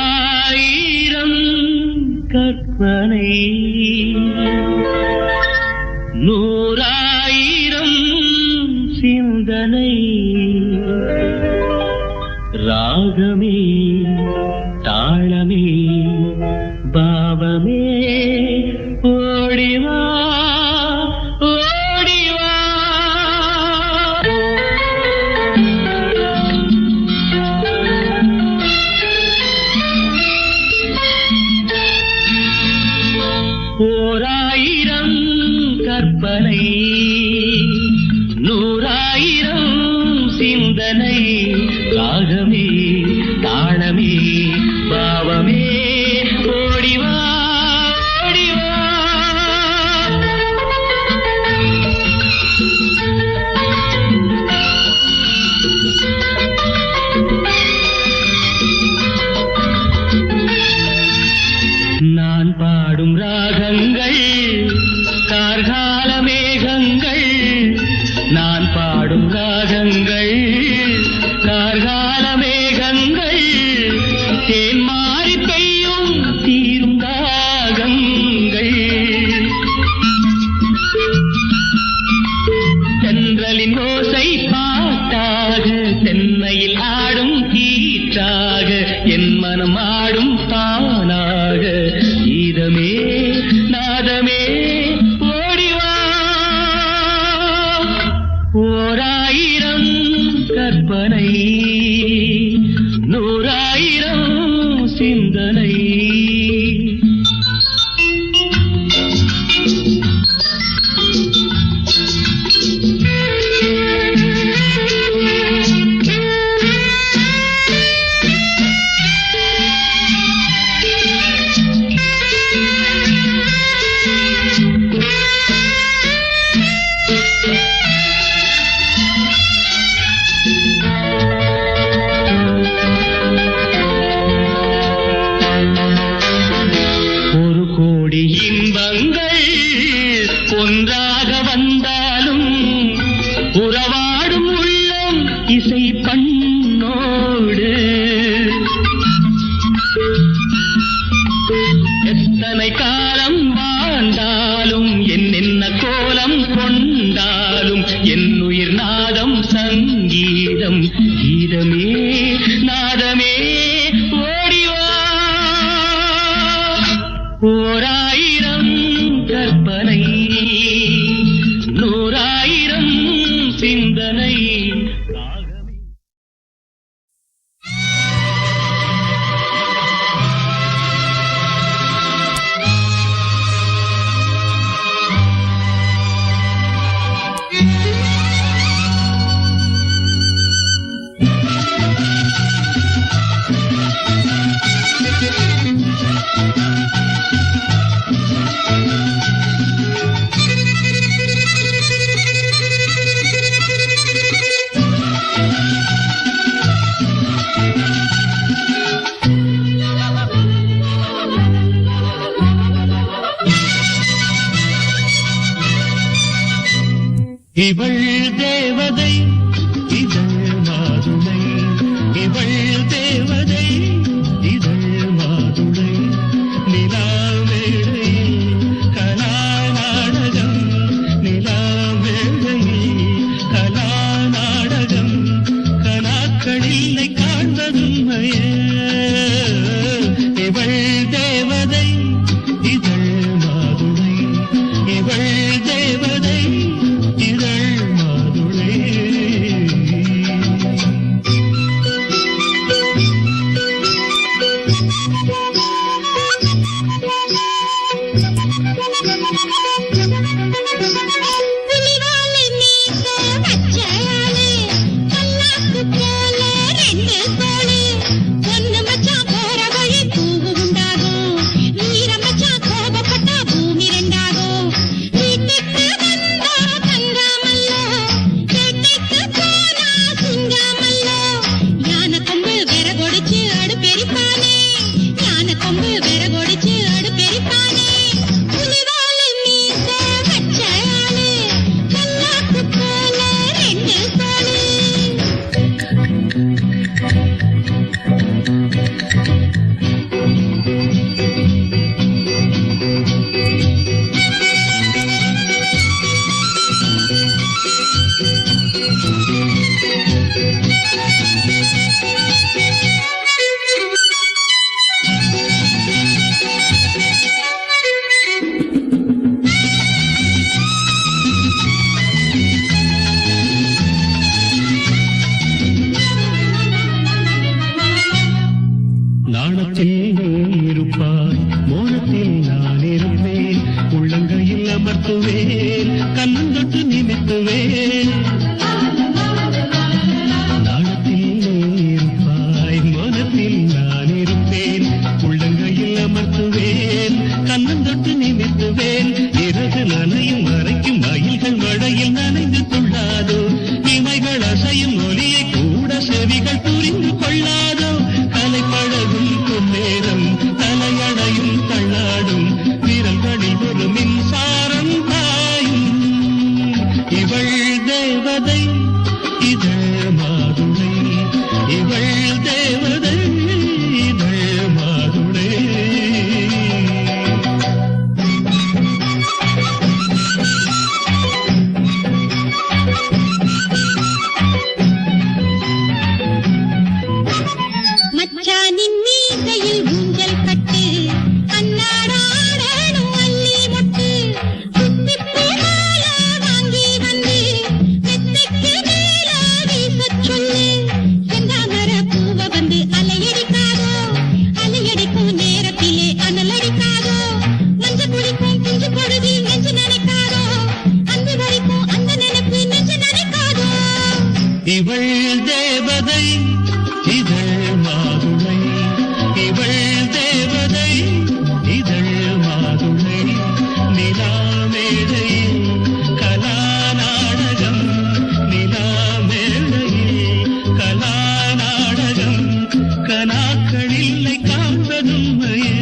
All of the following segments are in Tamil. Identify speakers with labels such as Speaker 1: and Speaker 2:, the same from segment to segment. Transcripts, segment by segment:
Speaker 1: ஓராயிரம் கற்பனை நூறாயிரம் சிந்தனை ராகமே தாளமே பாவமே ஓடிவா ஓடிவா. ஓராயிரம் கற்பனை நூறாயிரம் சிந்தனை ராகமே தாளமே பாவமே ஓடிவா ஓடிவா. நான் பாடும் ராகங்கள் கார்கால மேகங்கள் நான் பாடும் ராகங்கள் கார்கால மேகங்கள் தேன் மாறி பெய்யும் தீரும் ராகங்கள் தென்றலின் ஓசை பாட்டாக தென்னையில் ஆடும் கீற்றாக என் மனம் ஆடும் தானாக கீதமே நாதமே ஓடிவா. ஓராயிரம் கற்பனை நூறாயிரம் சிந்தனை. ஒரு கோடி இன்பங்கள் ஒன்றாக வந்தாலும் உறவாடும் உள்ளம் இசை பண்ணோடு எத்தனை காலம் வாழ்ந்தாலும் என்னென்ன கோலம் கொண்டாலும் என் உயிர் நாதம் சங்கீதம் கீதமே நாதமே ஓடிவா. ஓராயிரம் கற்பனை நூறாயிரம் சிந்தனை ராகமே. இவள் தேவதை இதழ் மாதுளை இவள் தேவதை இதழ் மாதுளை நிலாவேளை கலா நாடகம் நிலாவேளை கலா நாடகம் கலாக்களில்லை காண்பதும் இவள் தேவதை இதழ் மாதுளை இவள் தேவதை இதழ் மாதுளை.
Speaker 2: போல ரெண்டு கோழி ஒன்னு மச்ச
Speaker 1: நாணத்தில் நீ இருப்பாய், மோனத்தில் நான் இருப்பேன். உள்ளங்கையில் அமர்த்துவேன், கண்ணன் தொட்டு நிமித்துவேன். நாணத்தில் நீ இருப்பாய், மோனத்தில் நான் இருப்பேன். உள்ளங்கையில் அமர்த்துவேன், கண்ணன் தொட்டு நிமித்துவேன். இரவு நனையும் வரைக்கும் மயில்கள் மழையில் நனைந்து கொள்ளாதோ, இமைகள் அசையும் ஒலியை கூட செவிகள் புரிந்து கொள்ளாதோ. கலை பழகும் பொன்னேரம் தலையடையும் தள்ளாடும், விரல்களில் ஒரு மின்சாரம் பாயும். இவள் தேவதை இதழ் மாதுளை, இவள் தேவதை இதழ் மாதுளை.
Speaker 2: மச்சானின் மீசையில் ஊஞ்சல் கட்டு, அன்னாடாடணும் அள்ளி மொட்டு. குத்திப்பு மால வாங்கி வந்து மெத்தைக்கு மேல வீசச் சொல்லு. செந்தாமர பூவ வந்து அலையடிக்காதோ, அலையடிக்கும் நேரத்திலே அனலடிக்காதோ. மஞ்ச குளிக்கும் குஞ்சு பொழுது நெஞ்சு நினைக்காதோ, அன்பு வரைக்கும் அந்த நினைப்பு நெஞ்சு நினைக்காதோ.
Speaker 1: இவள் தேவதை இதழ் மாதுளை, இவள் தேவதை இதழ் மாதுளை. நிலா மேடையில் கலா நாடகம், நிலா மேடையில் கலா நாடகம். கனாக்கள் இல்லை காண்பதும்மையே.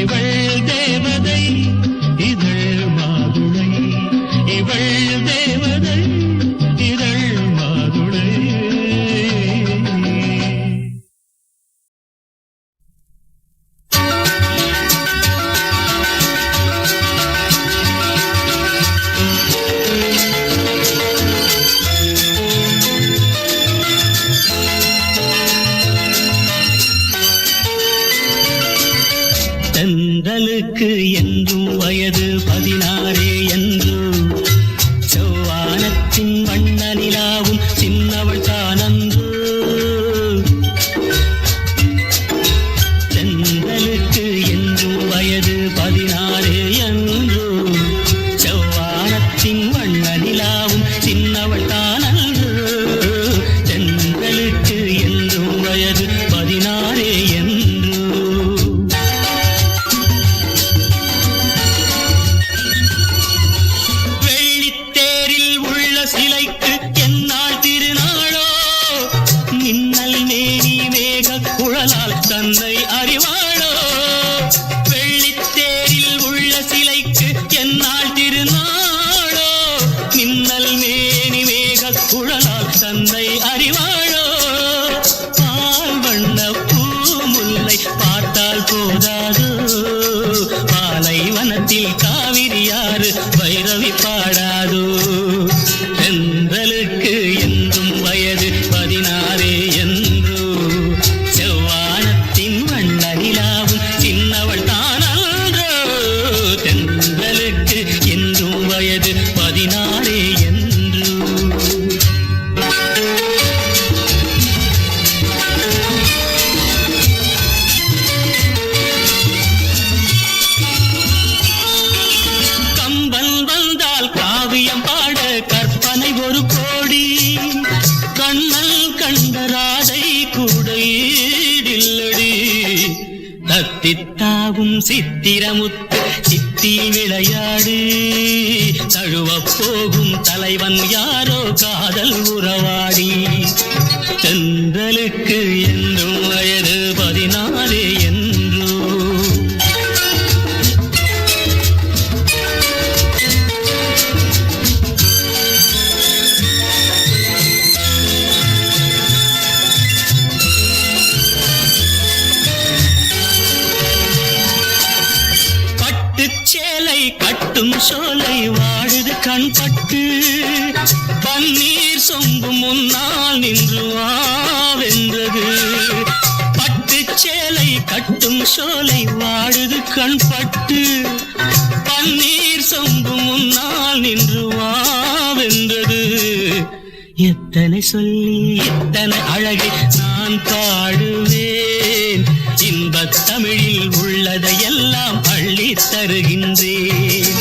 Speaker 1: இவள் தேவதை இதழ் மாதுளை, இவள் தேவதை இதழ் மாதுளை. தென்றலுக்கு என்றும் வயது 16 என்று, செவ்வானத்தின் வண்ண நிலாவும் சின்னவள் தானன்று. தென்றலுக்கு என்றும் வயது 16 என்று, செவ்வானத்தின் வண்ண நிலாவும் சின்னவள் தானன்று. தென்றலுக்கு என்றும் வயது 16 என்று. வெள்ளித்தேரில் உள்ள சிலைக்கு எந்நாள் திருநாளோ, மின்னல் மேனி மேக குழலால் தன்னை அறிவாளோ. வெள்ளித்தேரில் உள்ள சிலைக்கு எந்நாள் திருநாளோ, மின்னல் மேனி மேக குழலால் தன்னை அறிவாளோ. பால் வண்ண பூமுல்லை பார்த்தால் போதாதோ, பாலைவனத்தில் காவிரியாறு பைரவி பாடாதோ. தென்றலுக்கு என்றும் வயது 16 என்று, செவ்வானத்தின் வண்ண நிலாவும் சின்னவள் தானன்றோ. தென்றலுக்கு என்றும் வயது 16 என்று. கம்பன் வந்தால் காவியம் பாட கற்பனை ஒரு கோடி, கண்ணல் கண்ட ராதை கூட ஈடில்லடி. தத்தித்தாவும் சித்திரமுத்து சித்தி விளையாடு, தழுவப் போகும் தலைவன் யாரோ காதல் உறவாடி. தென்றலுக்கு என்றும் வயது 16 என்று. பட்டுச்சேலை கட்டும் சோலை வாழுது கண்பட்டு, பன்னீர் சொம்பு முன்னால் நின்று வாவென்றது. பட்டுச்சேலை கட்டும் சோலை வாழுது கண்பட்டு, பன்னீர் சொம்பு முன்னால் நின்று வாவென்றது. எத்தனை சொல்லி எத்தனை அழகை நான் பாடுவேன். இன்பத் தமிழில் உள்ளதையெல்லாம் அள்ளித் தருகின்றேன்.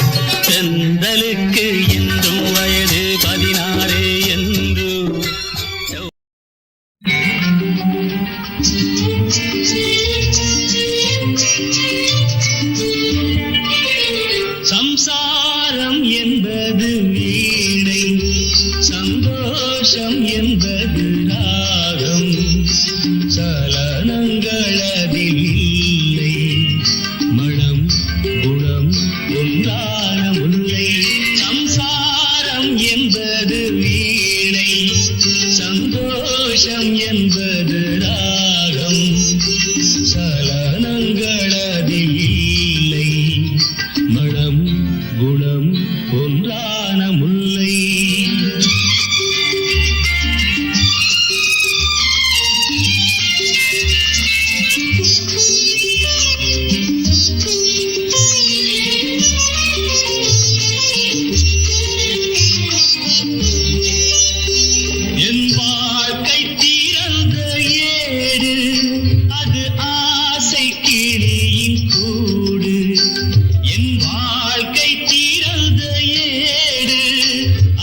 Speaker 1: செந்தலுக்கு என்றும் வயது 16 என்று. சம்சாரம் என்பது வீணை, சந்தோஷம் என்பது ராகம், சலனங்கள் அதில் இல்லை, மனம் குணம் ஒன்றான முல்லை. சம்சாரம் என்பது வீணை, சந்தோஷம் என்பது ராகம், சலனங்கள் அதில் இல்லை, மனம் குணம் ஒன்றான முல்லை. என் வாழ்க்கை திறந்த ஏடு, அது ஆசை கிளியின் கூடு. என் வாழ்க்கை திறந்த ஏடு,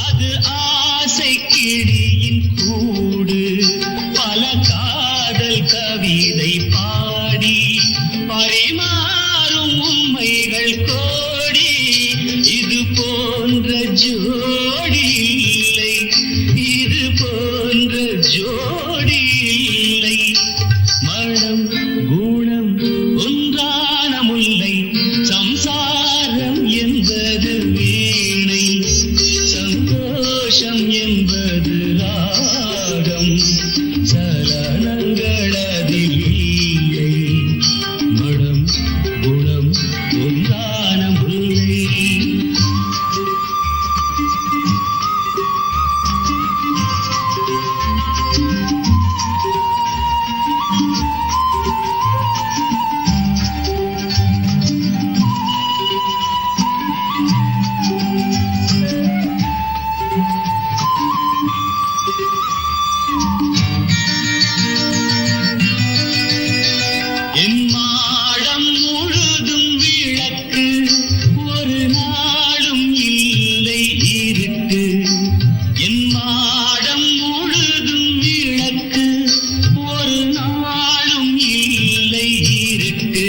Speaker 1: அது ஆசை கிளியின் கூடு. பல காதல் கவிதை பாடி பரிமாறும் உண்மைகள் கோடி. இது போன்ற ஜோடி இல்லை, இது போன்ற ஜோடி இல்லை, மனம் குணம் ஒன்றான முல்லை. சம்சாரம் என்பது வீணை, சந்தோஷம் என்பது ராகம், சலனங்கள் அதில் இல்லை, மனம் குணம் ஒன்றான முல்லை. என் மாடம் முழுதும் விளக்கு, ஒரு நாளும் இல்லை இருட்டு. என் மாடம் முழுதும் விளக்கு, ஒரு நாளும் இல்லை இருட்டு.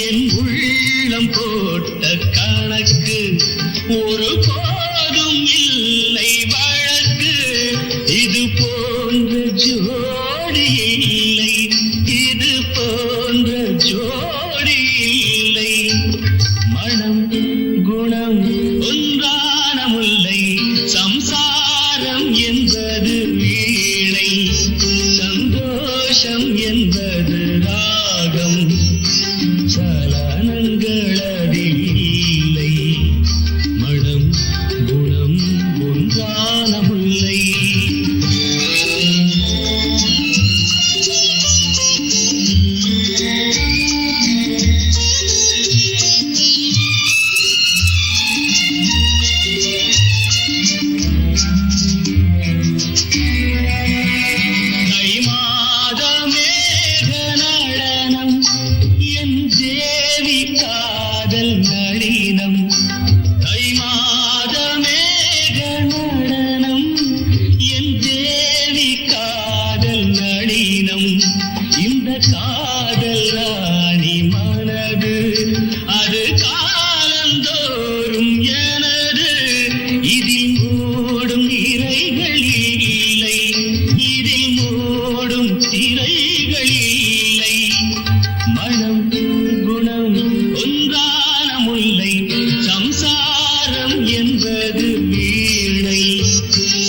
Speaker 1: என் உள்ளம் போட்ட கணக்கு, ஒரு போதும் இல்லை வழக்கு. இது போன்ற ஜோடி இல்லை, இது போன்ற ஜோடி இல்லை, மனம் குணம் ஒன்றான முல்லை. சம்சாரம் என்பது வீணை, சந்தோஷம் என்பது ராகம், சலனங்கள் அதில் இல்லை, மனம் குணம் ஒன்றான முல்லை. தை மாத மேக நடனம், என் தேவி காதல் நளினம். தை மாத மேக நடனம், என் தேவி காதல் நளினம். இந்த காதல் ராணி மனது, அது காலந்தோறும் எனது. இதில் மூடும் திரைகள் இல்லை, இதில் மூடும் திரைகள் இல்லை, மனம் குணம் ஒன்றான முல்லை. சம்சாரம் என்பது வீணை,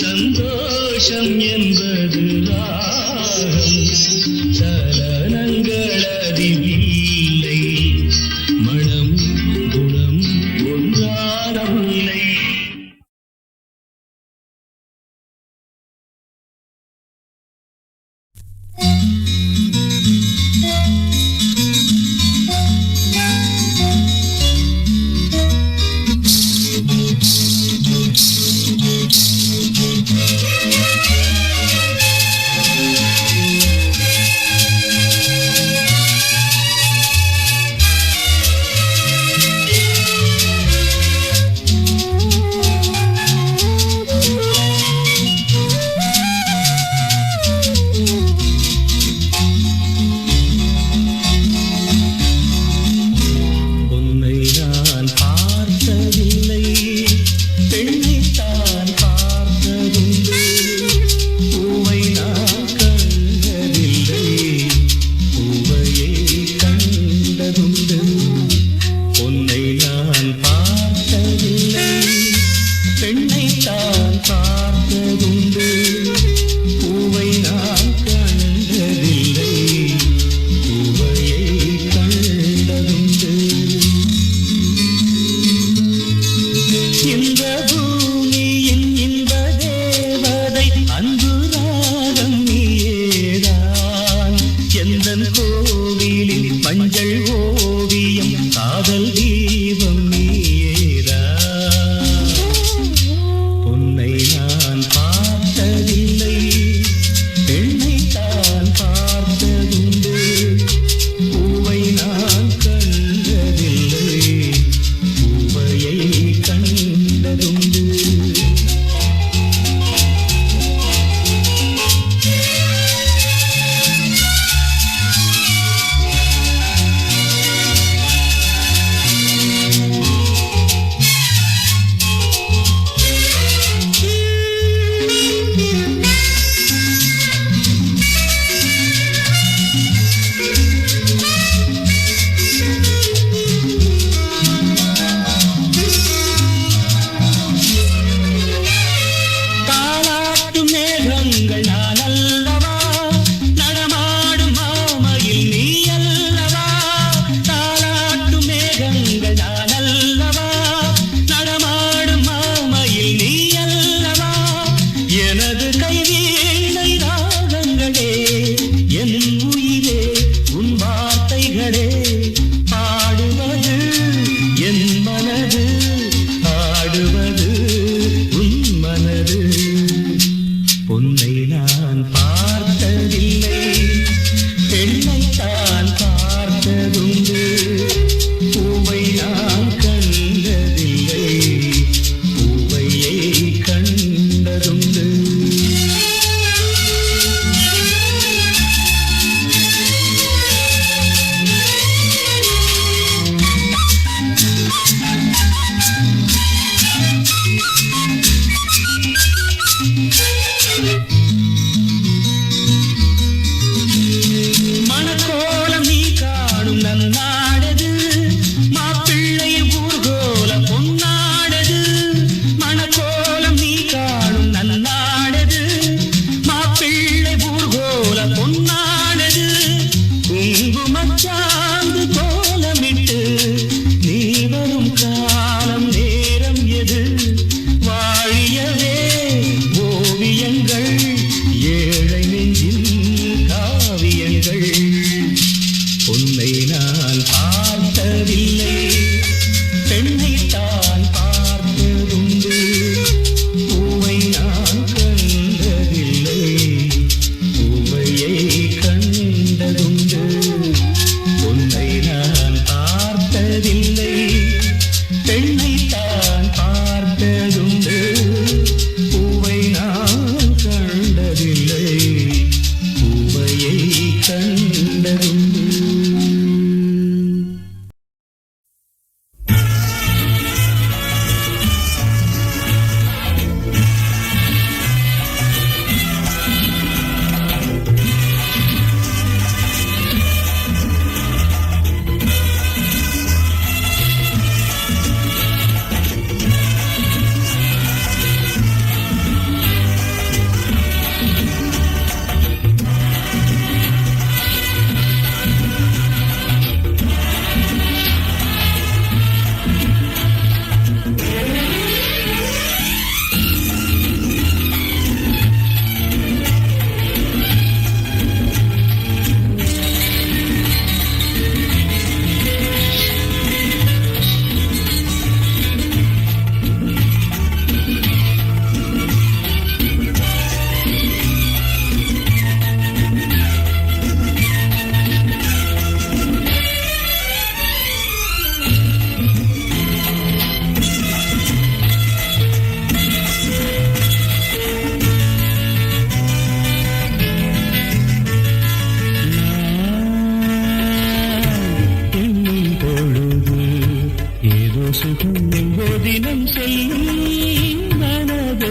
Speaker 1: சந்தோஷம் என்பது ராகம், சலனங்கள் அதில் இல்லை, மனம் குணம் ஒன்றான முல்லை. பூவையை கண்டதுண்டு உன்னை நான் பார்த்ததில்லை பெண்ணை தான் பார்த்ததுண்டு பூவை நான் கண்டதில்லை பூவையை கண்டதுண்டு தினம் செல்லும் மனது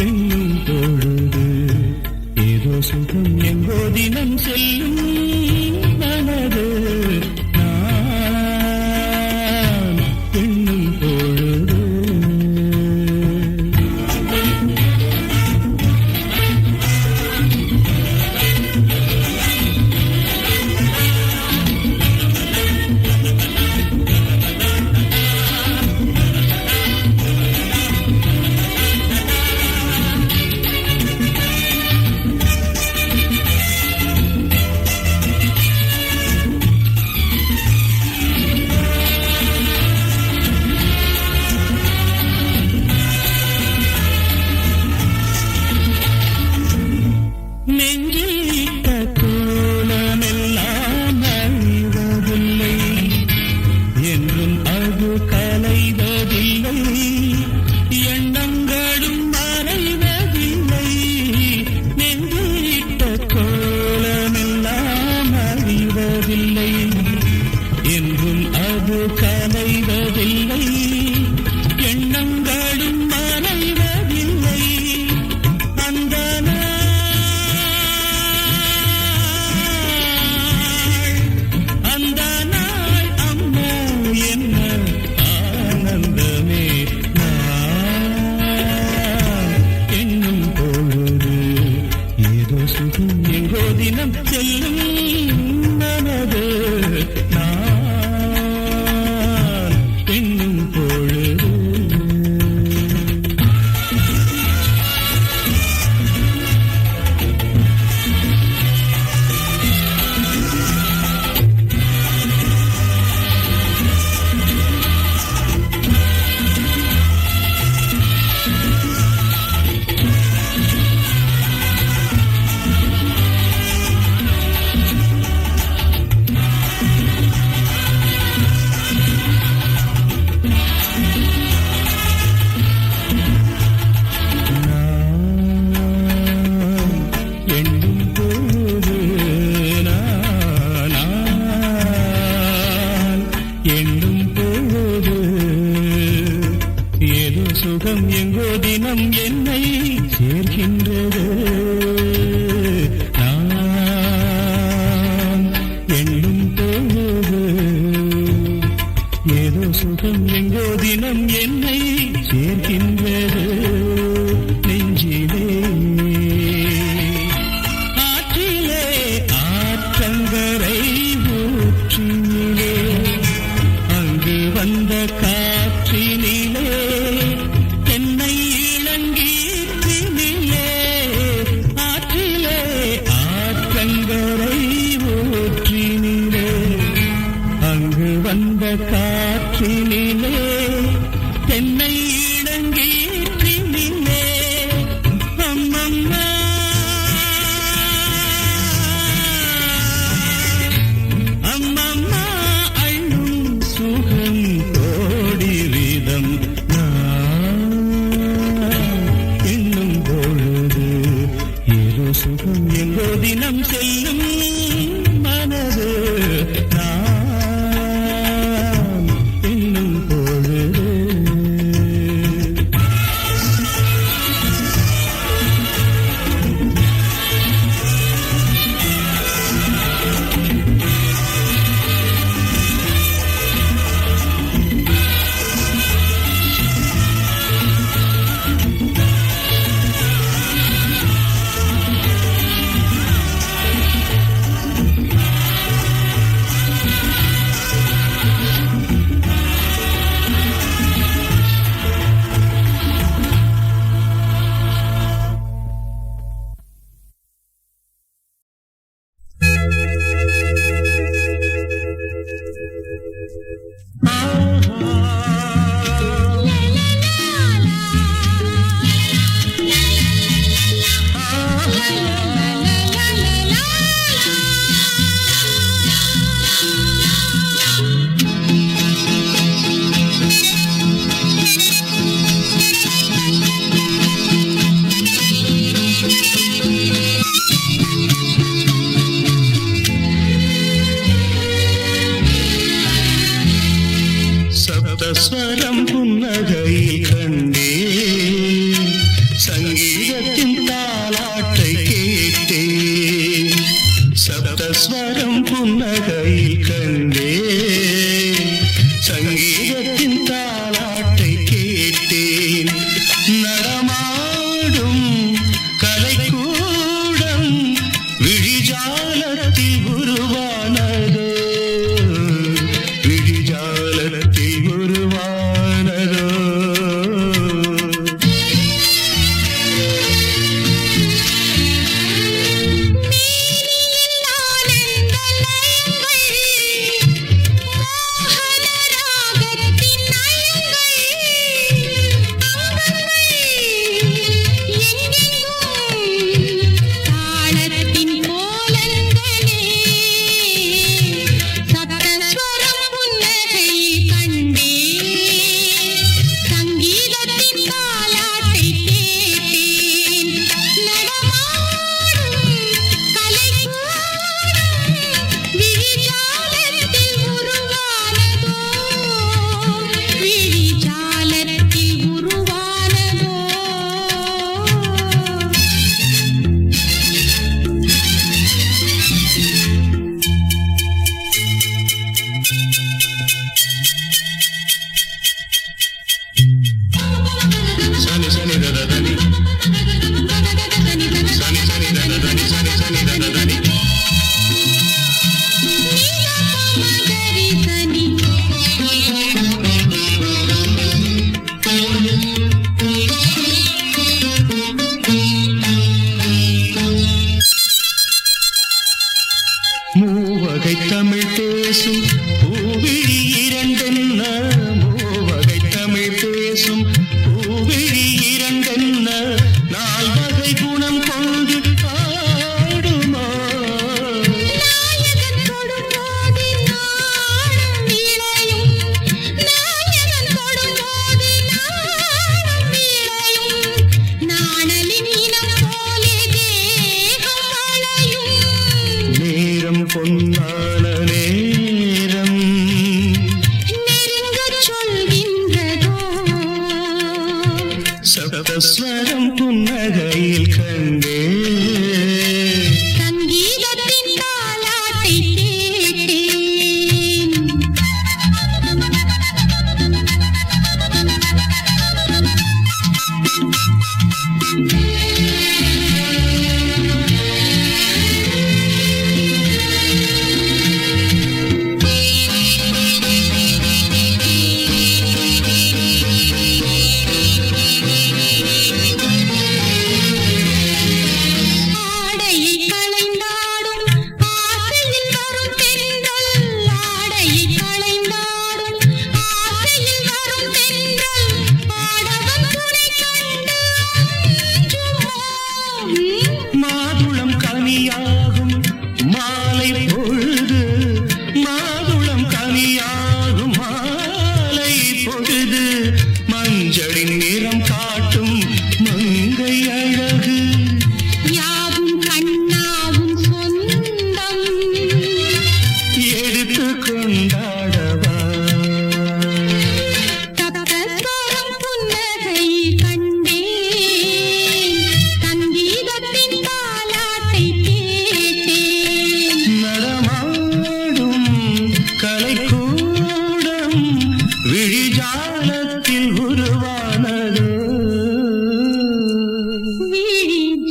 Speaker 1: எண்ணும் பொழுது ஏதோ சுகம் எங்கோ தினம் செல்லும் மனது எண்ணும் பொழுது என்றும் அது கலைவதில்லை எண்ணங்களும் மறைவதில்லை அந்த நாள் தினம் செல்லும் மனது நான் இன்னும் பொழுது சப்தஸ்வரம் புன்னகையில் கண்டே சங்கீதத்தின் தாலாட்டை கேட்டே சப்தஸ்வரம் புன்னகையில் கண்டே சங்கீதத்தின் தாலாட்டை கேட்டேன் நடமாடும் கலைக்கூடம் விழிஜாலத்தில் உருவானதோ விழிஜாலத்தில் உருவானதோ
Speaker 2: ஆனந்த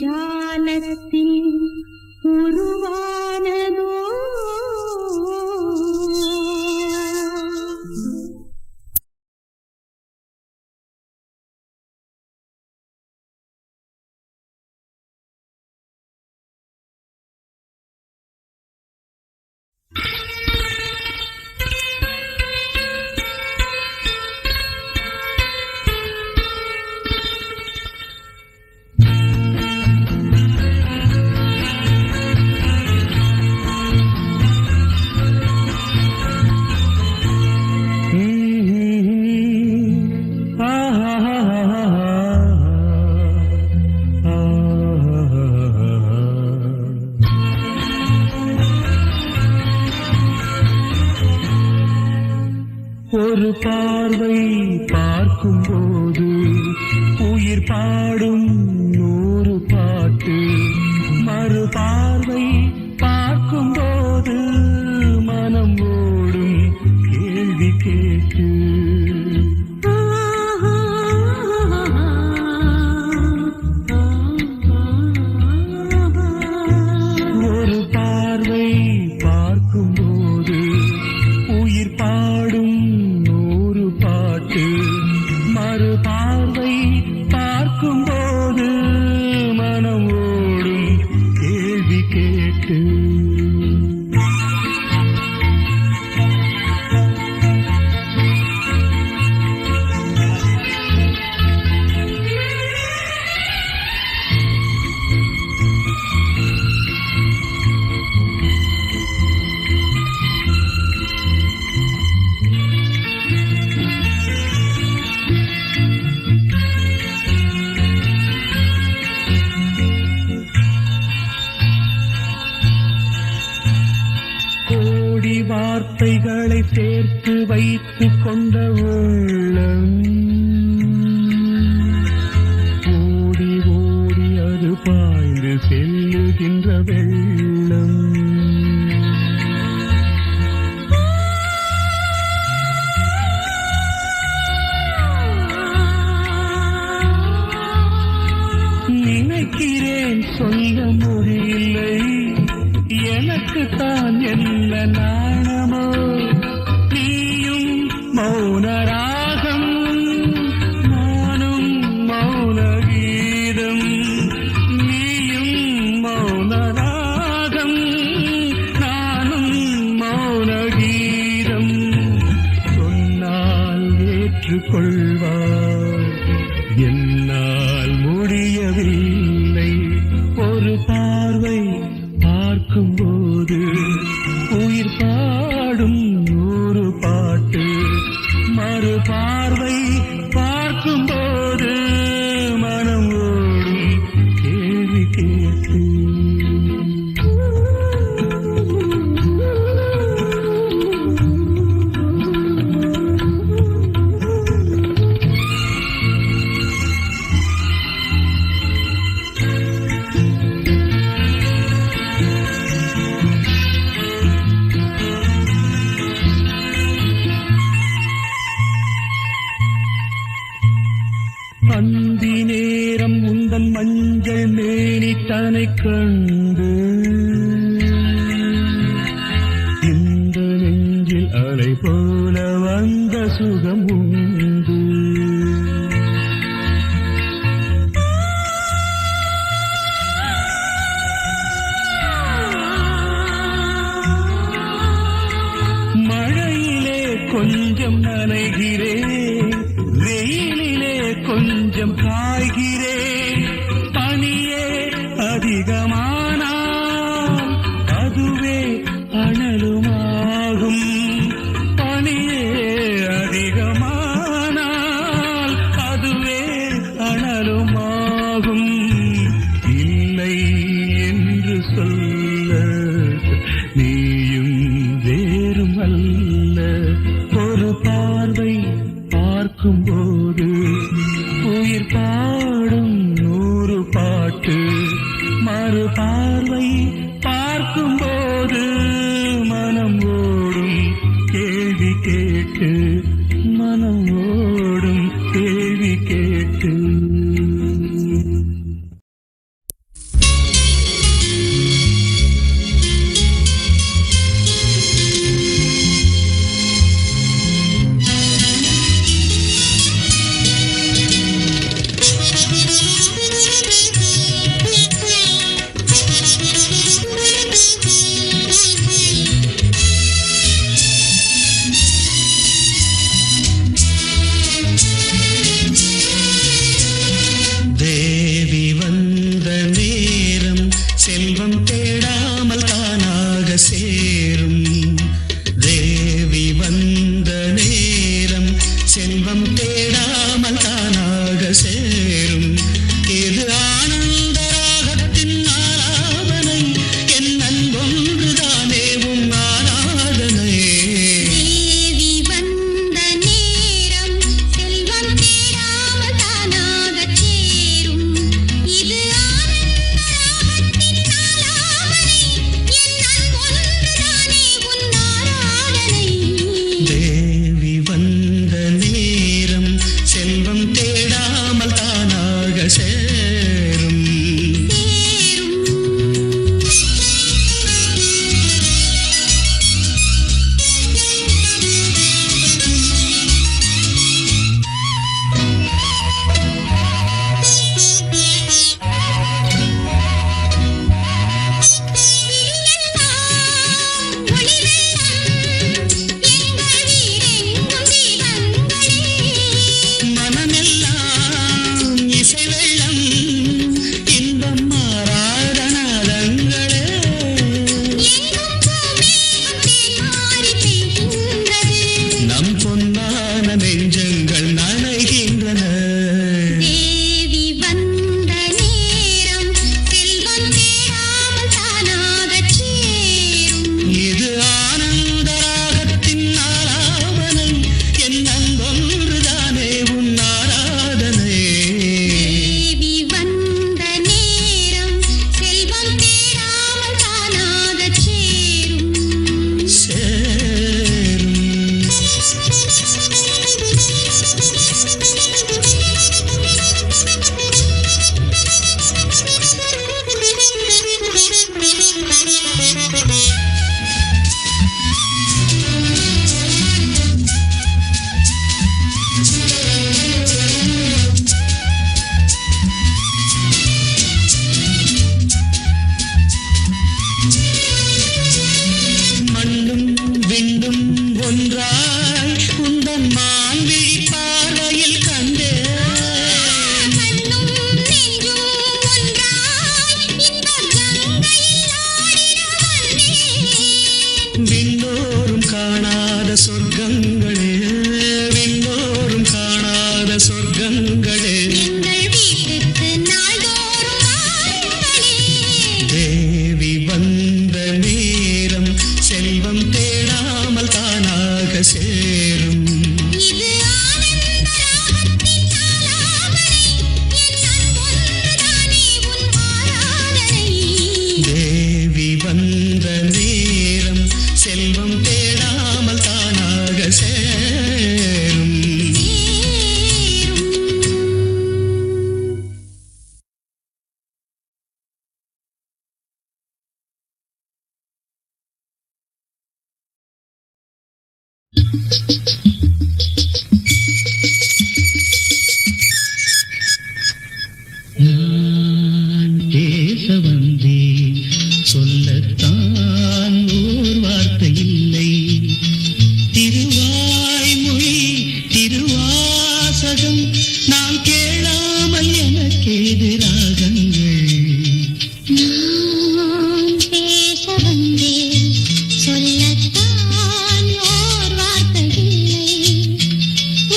Speaker 2: ஜாலத்தில் உருவானதோ
Speaker 1: ஒரு பார்வை பார்க்கும்போது உயிர் பாடும் 100 பாட்டு, மறு பார்வை பார்க்கும்போது மனம் ஓடும் கேள்வி கேட்டு. ஒரு பார்வை பார்க்கும்போது உயிர் பாடும் 100 பாட்டு, மறு பார்வை பார்க்கும்போது மனம் ஓடும் கேள்வி கேட்டு. கோடி வார்த்தைகளை சேர்த்து வைத்துக் கொண்ட உள்ளம் ஓடி ஓடி அது பாய்ந்து செல்லுகின்ற வெள்ளம். நினைக்கிறேன் சொல்ல முடியலை, எனக்குத்தான் என்ன நாணமோ. நீயும் மௌனராகம், நானும் மௌன கீதம். நீயும் மௌனராகம், நானும் மௌன கீதம். சொன்னால் ஏற்றுக்கொள்வார், என்னால் முடியவில்லை. ஒரு பார்வை பார்க்கும்போது உயிர் பாடும் 100 பாட்டு, மறு பார்வை பார்க்கும்போது மனம் ஓடும் கேள்வி கேட்டு. அந்தி நேரம் உந்தன் மஞ்சள் மேனி தனை கண்டு இந்த நெஞ்சில் அலை போல வந்த சுகம் உண்டு. மழையிலே கொஞ்சம் நனைகிறேன், வெயிலிலே கொஞ்சம் காய்கிறேன். பனியே அதிகமானால் அதுவே அனலுமாகும். பனியே அதிகமானால் அதுவே அனலுமாகும். இல்லை என்று சொல்ல நீயும் வேறும் அல்ல. ஒரு பார்வை பார்க்கும்போது உயிர் பாடும் 100 பாட்டு, மறு பார்வை பார்க்கும்போது மனம் ஓடும் கேள்வி கேட்டு. மனம் ஓடும் கேள்வி கேட்டு. நான் பேச வந்தேன், சொல்லத்தான் ஓர் வார்த்தை இல்லை. திருவாய்மொழி திருவாசகம் நான் கேளாமல் எனக்கேது ராகங்கள்.
Speaker 2: நான் பேச வந்தேன், சொல்லத்தான் ஓர் வார்த்தை இல்லை.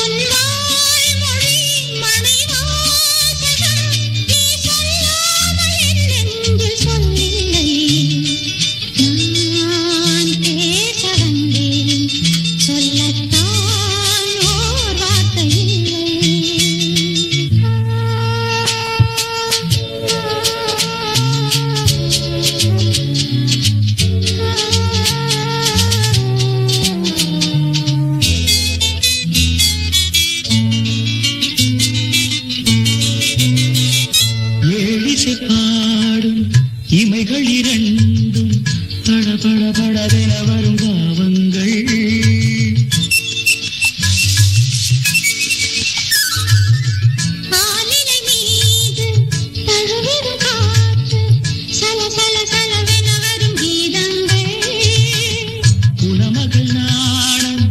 Speaker 2: உன் வாய்மொழி மணிவாசகம் நீ சொல்லாமல் என் நெஞ்சில் சொல்லில்லை. நான் பேச வந்தேன், சொல்லத்தான் ஓர் வார்த்தை
Speaker 1: ஏழிசை பாடும் இமைகள் இரண்டும் பட படவென வரும் பாவங்கள்.
Speaker 2: ஆலிலை மீது தழுவிடும் காற்று சல சல சலவென வரும் கீதங்கள்.
Speaker 1: குணமகள் நாணம்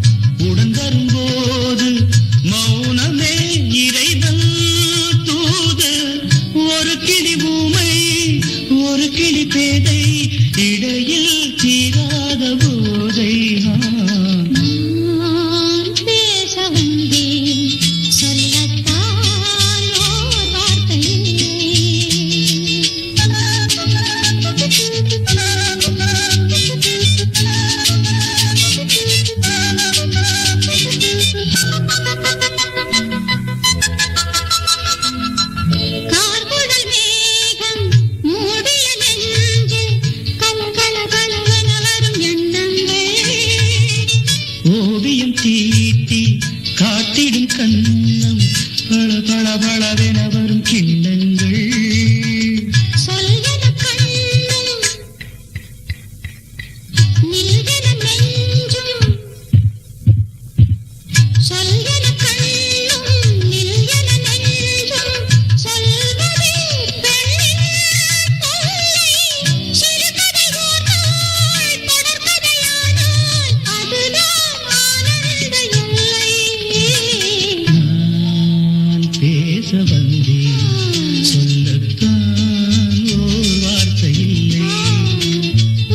Speaker 1: உடன் வரும்போது மௌனமே இறைவன் தூது. ஒரு கிளி ஊமை ஒரு கிளி பேதை இடையில் தீராத போதை.
Speaker 2: நான் பேச வந்தேன், சொல்லத்தான் ஓர் வார்த்தை கார்குழல் மேகம் மூடிய நெஞ்சில் கலகலகலவென வரும் எண்ணங்கள்.
Speaker 1: ஓவியம் தீட்டி காட்டிடும் கண்ணம் பளபளவென வரும் கிண்ணங்கள்.
Speaker 2: சொல்வன கண்ணும் நில்வன நெஞ்சும். சொல்வன கண்ணும் நில்வன நெஞ்சும். சொல்வதே பெண்ணின் தொல்லை. சிறுகதை ஓர் நாள் தொடர்கதையானால் அதுதான் ஆனந்த எல்லை.
Speaker 1: நான் பேச வந்தேன், சொல்லத்தான் ஓர் வார்த்தை இல்லை.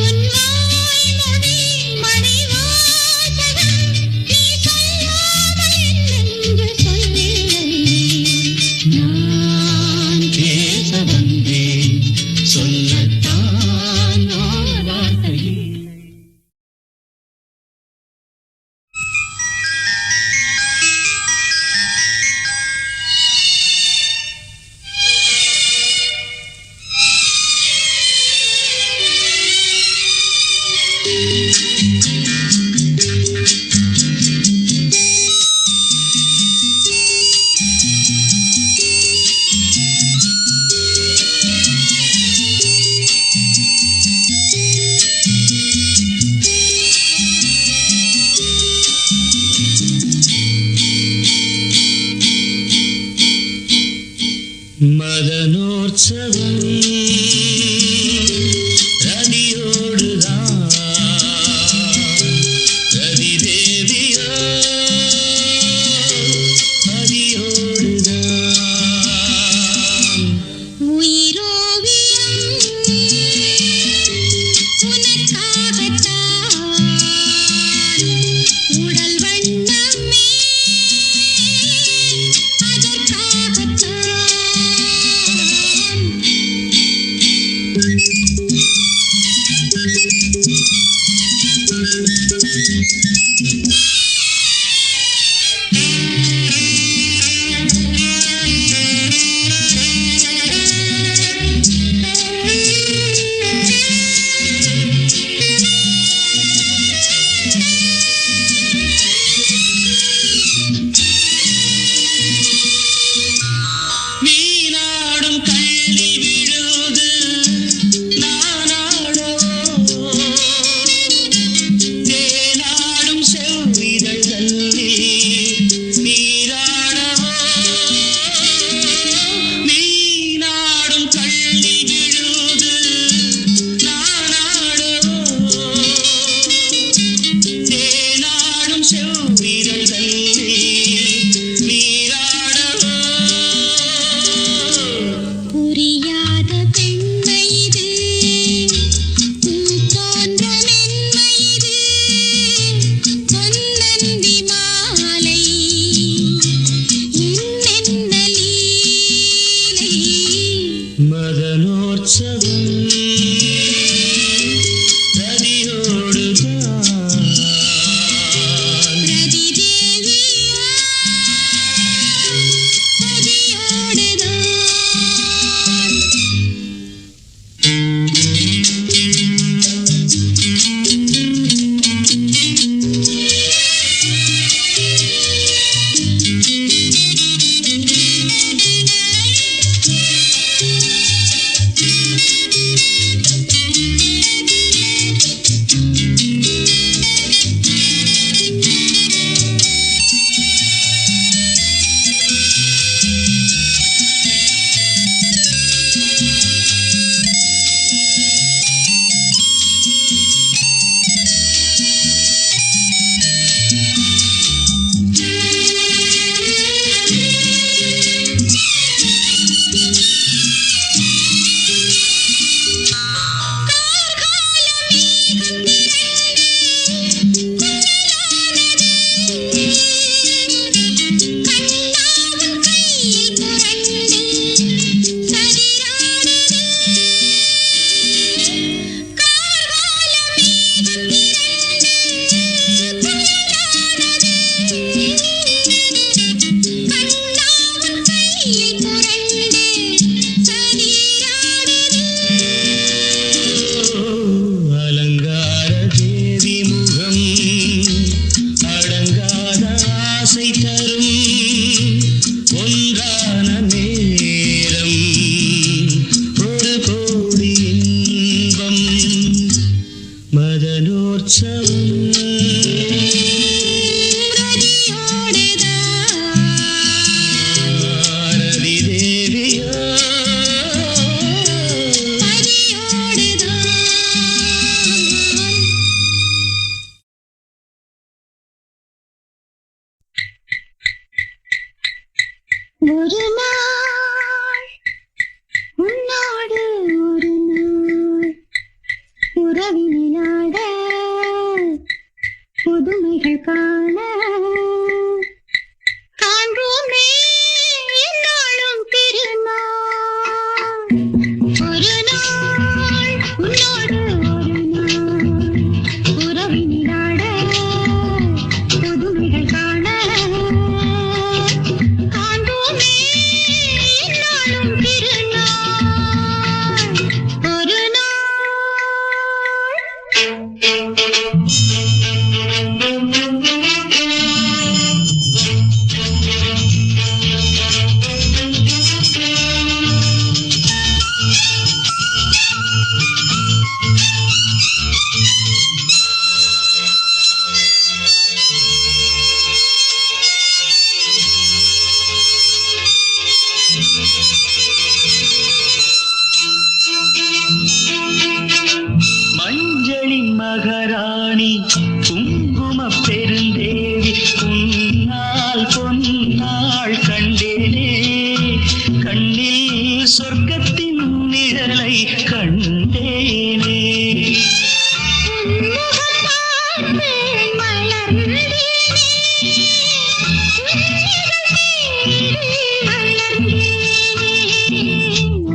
Speaker 2: உன் வாய்மொழி மணிவாசகம் நீ சொல்லாமல் என் நெஞ்சில் சொல்லில்லை.
Speaker 1: நான் பேச வந்தேன், சொல்லத்தான் ஓர் வார்த்தை இல்லை. மதனோற்சவம் ரதியோடுதான், ரதி தேவியோ பதியோடுதான்.
Speaker 2: உயிரோவியம் உனக்காகத்தான். உடல் வண்ணமே அதற்காகத்தான்.
Speaker 1: நீனாடும் கள்ளி விழுது நானாடவோ
Speaker 2: ஒரு நாள் உன்னோடு ஒரு நாள் உறவினாட புதுமைகள் காண காண்போமே என்னாலும் திருநாள். ஒரு நாள் உன்னோடு ஒரு நாள் உறவினாட புதுமைகள் காண காண்போமே என்னாலும் திருநாள். ஒரு
Speaker 1: மஞ்சளின் மகாராணி குங்கும பெருந்தேவி உன்னால் பொன்னாள் கண்டேனே கண்ணில் சொர்க்கத்தின் நிழலை கண்டேனே.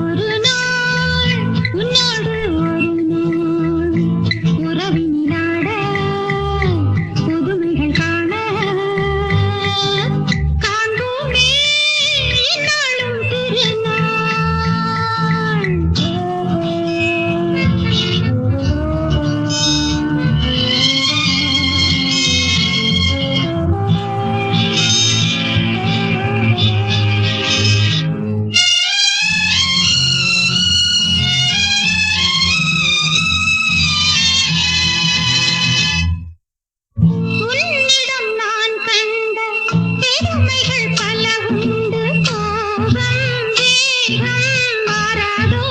Speaker 2: ஒரு நாள் உன்னோடு ஒரு நாள் உறவினாட புதுமைகள் காண காண்போமே என்னாலும் உன்னிடம் நான் கண்ட பெருமைகள் பல உண்டு. கோபம் வேகம் மாறாதோ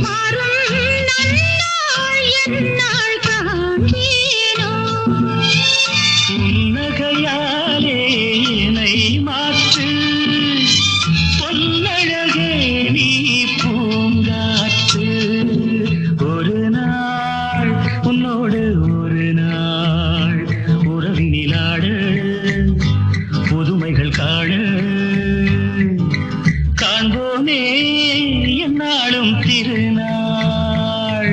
Speaker 2: மாறும் நன்னாள் என்னாள் காண்பேனோ.
Speaker 1: புன்னகையாலே என்னை மாற்று பொன்னழகே நீ பூங்காற்று. ஒரு நாள் உன்னோடு ஒரு நாள் உறவினிலாடு புதுமைகள் காண காண்போமே என்னாலும் திருநாள்.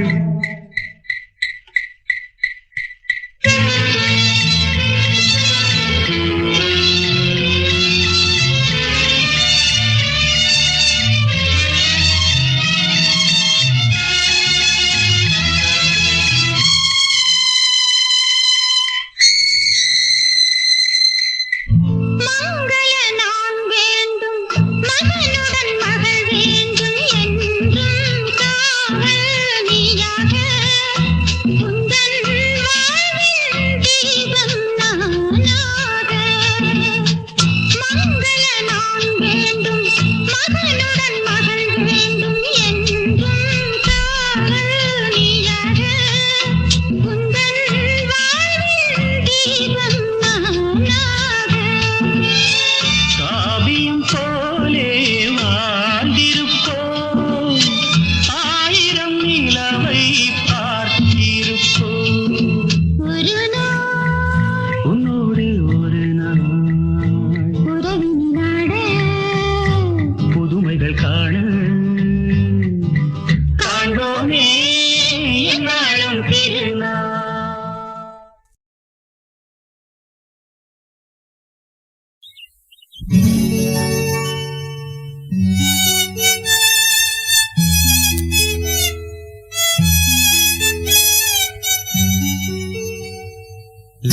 Speaker 2: திருநாளாமே என்னாலும் திருநாள்.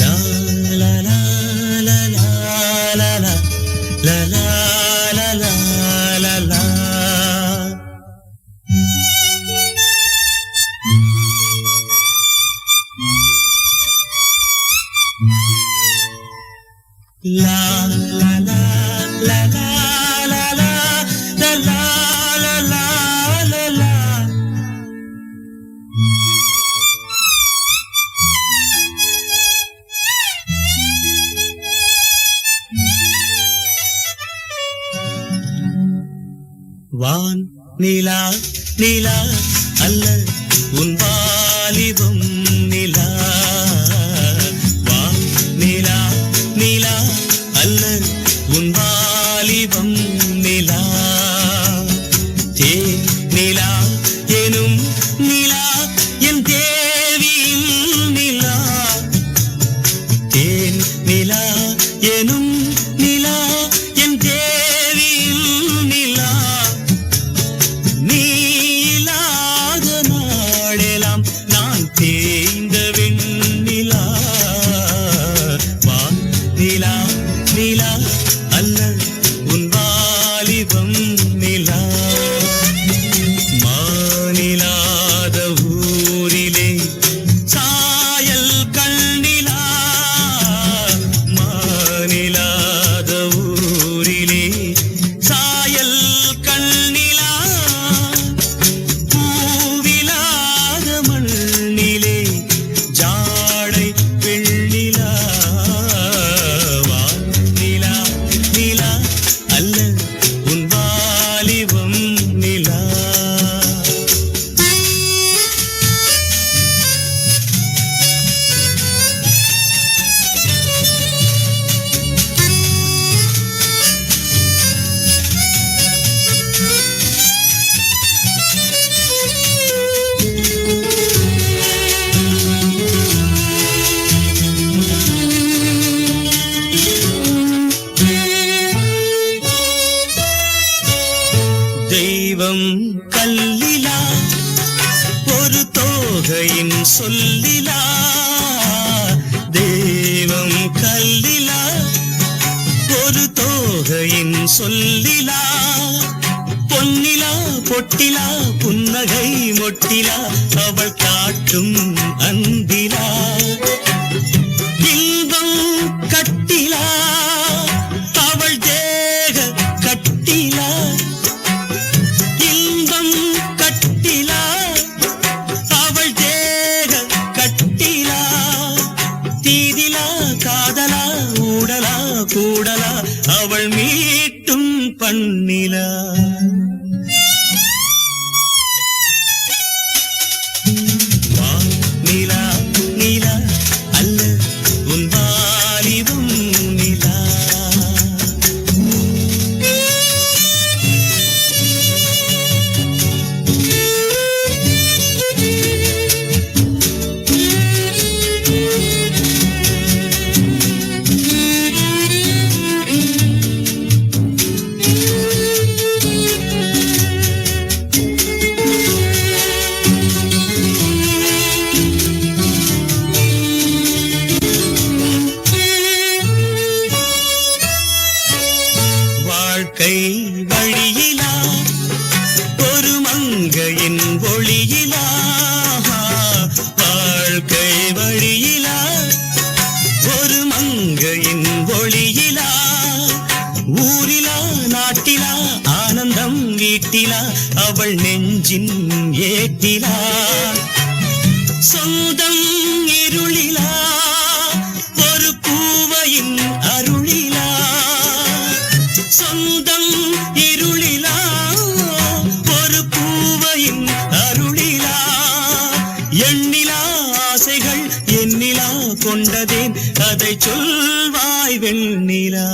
Speaker 1: La la la la la la la la la la la la la. La la la la la la la la la la la la. வான் நிலா நிலா அல்ல உன் வாலிபம் நிலா. வான் நிலா நிலா அல்ல உன் வாலிபம் நிலா. தே நிலா எனும் நிலா என் தேவியின் நிலா. தேன் நிலா எனும் நிலா என் தேவியின் நிலா. நீ இல்லாத நாளெல்லாம் நான் தேய்ந்த வெண்ணிலா. வான் நிலா நிலா அல்ல உன் வாலிபம் நிலா. மானிலாத ஊரிலே சாயல் கண்ணிலா. மானிலாத ஊரிலே சாயல் கண்ணிலா. பூவிலாத மண்ணிலே ஜாடை வெண்ணிலா. வான் நிலா நிலா அல்ல உன் வாலிபம் நிலா. தெய்வம் கல்லிலா ஒரு தோகையின் சொல்லிலா. தெய்வம் கல்லிலா ஒரு தோகையின் சொல்லிலா. பொன்னிலா பொட்டிலா புன்னகை மொட்டிலா அவள் காட்டும் அன்பிலா. இன்பம் கட்டிலா அவள் தேக கட்டிலா. இன்பம் கட்டிலா அவள் தேக கட்டிலா. தீதிலா காதலா ஊடலா கூடலா அவள் மீட்டும் பண்ணிலா. வான் நிலா நிலா அல்ல உன் வாலிபம் நிலா. வாழ்க்கை வழியிலா ஒரு மங்கையின் ஒளியிலா. வாழ்க்கை வழியிலா ஒரு மங்கையின் ஒளியிலா. ஊரிலா நாட்டிலா ஆனந்தம் வீட்டிலா அவள் நெஞ்சின் ஏட்டிலா. சொந்தம் இருளிலா ஒரு பூவையின் அருளிலா. சொந்தம் இருளிலா ஒரு பூவையின் அருளிலா. எண்ணிலா ஆசைகள் எண்ணிலா கொண்டதேன் அதை சொல்வாய் வெண்ணிலா.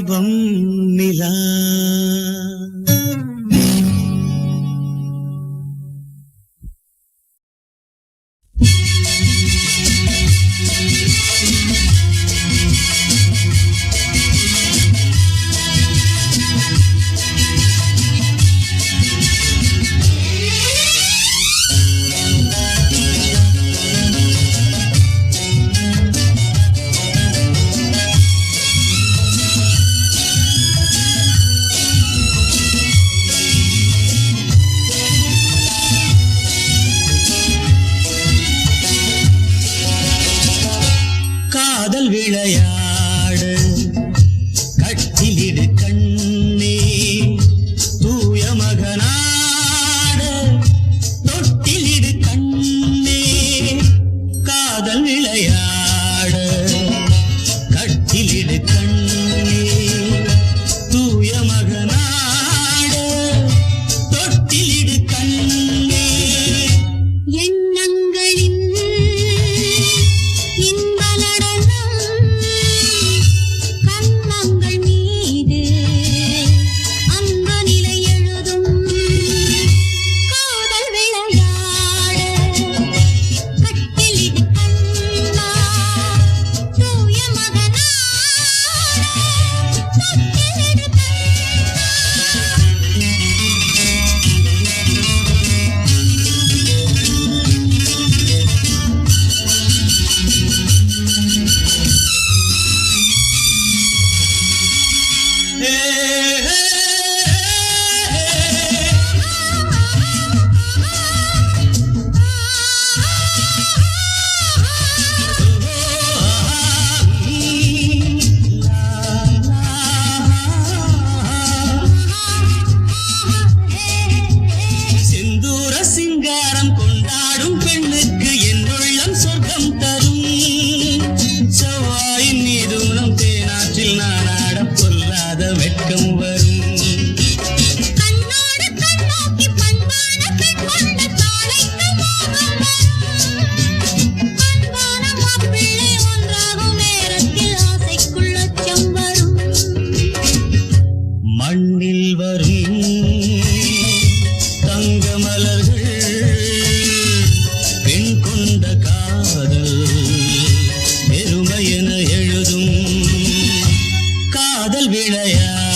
Speaker 1: தீபம் நிலா. காதல் விளையாடு கட்டிலிடு கண்ணே தூய மகனாடு தொட்டிலிடு கண்ணே. காதல் விளையாடு கட்டிலிடு கண்ணே தூய மகனாடு தொட்டிலிடு கண்ணே.
Speaker 2: எண்ணங்களின் கண்ணங்கள் மீது அன்பு நிலை எழுதும் காதல் விளையாட கட்டிலிடு கண்ணா தூய மகனா தொட்டிலிடு
Speaker 1: செந்தூர சிங்காரம் கொண்டாடும் பெண்ணுக்கு என் உள்ளம் சொர்க்கம் தரும். செவ்வாயின் மீதுனம் தேனாற்றில் நானாட பொல்லாத வெட்கம் வரும்.
Speaker 2: கண்ணோடு கண்ணோக்கி பண்பான பெண் கொண்ட தாளைக்கு மோகம் வரும். அன்பான மாப்பிள்ளை ஒன்றாகும் நேரத்தில் ஆசைக்குள் அச்சம் வரும்.
Speaker 1: மண்ணில் வரும் தங்க மலர்கள் பெண் கொண்ட காதல் பெருமை என எழுதும் காதல் விளையாடு